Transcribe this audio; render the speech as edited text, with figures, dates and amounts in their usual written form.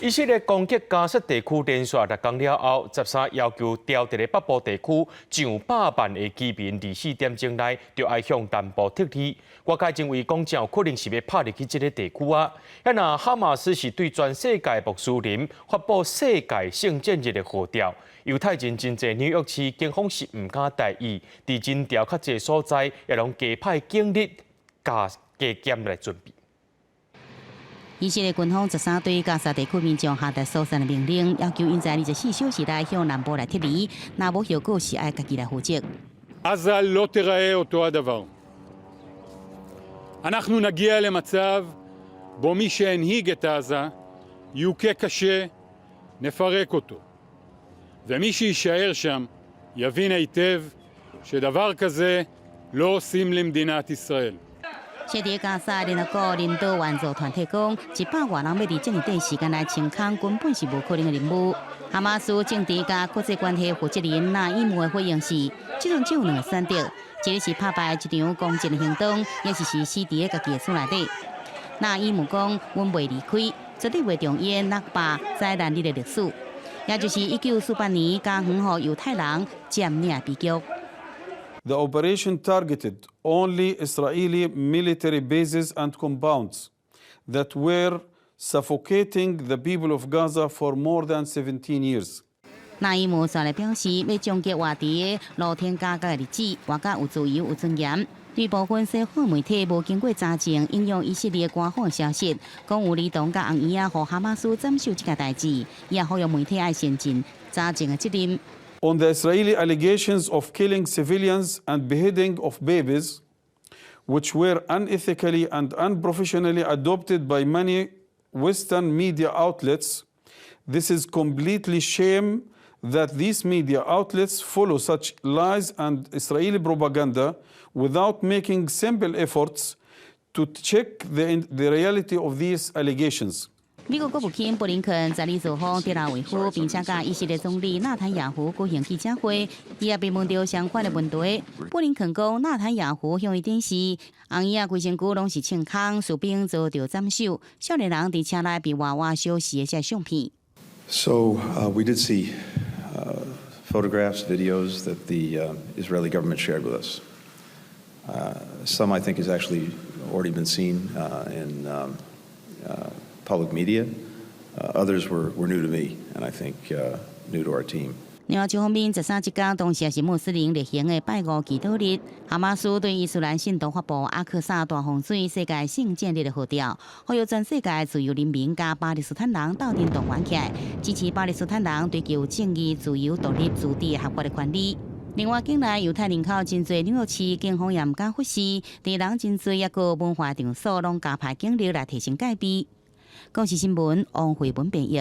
以色列攻击加沙地区连续6天了后，13要求调伫咧北部地区上百万的居民24点钟内就要向南部撤离。外界认为讲真有可能是要拍入去这个地区啊。那哈马斯是对全世界穆斯林发布世界圣战日的号召，犹太人真侪纽约市警方是唔敢大意，伫真条较侪所在也拢加派警力加减来准备。 以色列军方13对加沙地区民众下达疏散的命令，要求因在24小时内向南部来撤离，若无效果是爱家己来负责。עזה לא תיראה אותו הדבר. אנחנו נגיע למצב בו מי שהנהיג את עזה יוכה קשה, נפרק אותו. ומי שיישאר שם יבין היטב שדבר כזה לא עושים למדינת ישראל. 设伫加沙联合国人道援助团体讲，100多人要伫这么短时间内清空，根本是无可能的任务。哈马斯政治甲国际关系负责人纳伊姆的回应是：即阵只有2个选择，一个是拍败一场攻击的行动，也是死伫家己的厝内底。纳伊姆讲：阮袂离开，绝对袂重演nak巴灾难日的历史，也就是1948年加远予犹太人占领悲剧。 The operation targeted only Israeli military bases and compounds that were suffocating the people of Gaza for more than 17 years. 纳伊姆再来表示，要终结外地的露天加价的日子，活甲有自由、有尊严。对部分西方媒体无经过查证，引用以色列官方的消息，讲有儿童甲红衣仔互哈马斯斩首这件代志，也呼吁媒体爱先尽查证的责任。 On the Israeli allegations of killing civilians and beheading of babies, which were unethically and unprofessionally adopted by many Western media outlets, this is completely shame that these media outlets follow such lies and Israeli propaganda without making simple efforts to check the reality of these allegations. 美国国务卿布林肯在里造访特拉维夫，并且甲以色列总理纳坦雅胡举行记者会，伊也被问到相关的问题。布林肯讲，纳坦雅胡向伊展示，红衣仔规身躯拢是穿空，士兵遭到斩首，少年人伫车内被娃娃烧死的这相片。So we did see photographs, videos that the Israeli government shared with us. Some I think has actually already been seen in public media. Others were new to me, and I think new to our team. 另外一方面，13这天当时是穆斯林例行的拜五祈祷日，哈马斯对伊斯兰信徒发布阿克萨大洪水世界圣战日的号召，呼吁全世界自由人民甲巴勒斯坦人斗阵动员起来，支持巴勒斯坦人追求正义、自由、独立、自治合法的权利。另外，境内犹太人口真侪，纽约市警方也唔敢忽视，地人真侪，也个文化场所拢加派警力来提升戒备。《公视新闻》王慧文编译。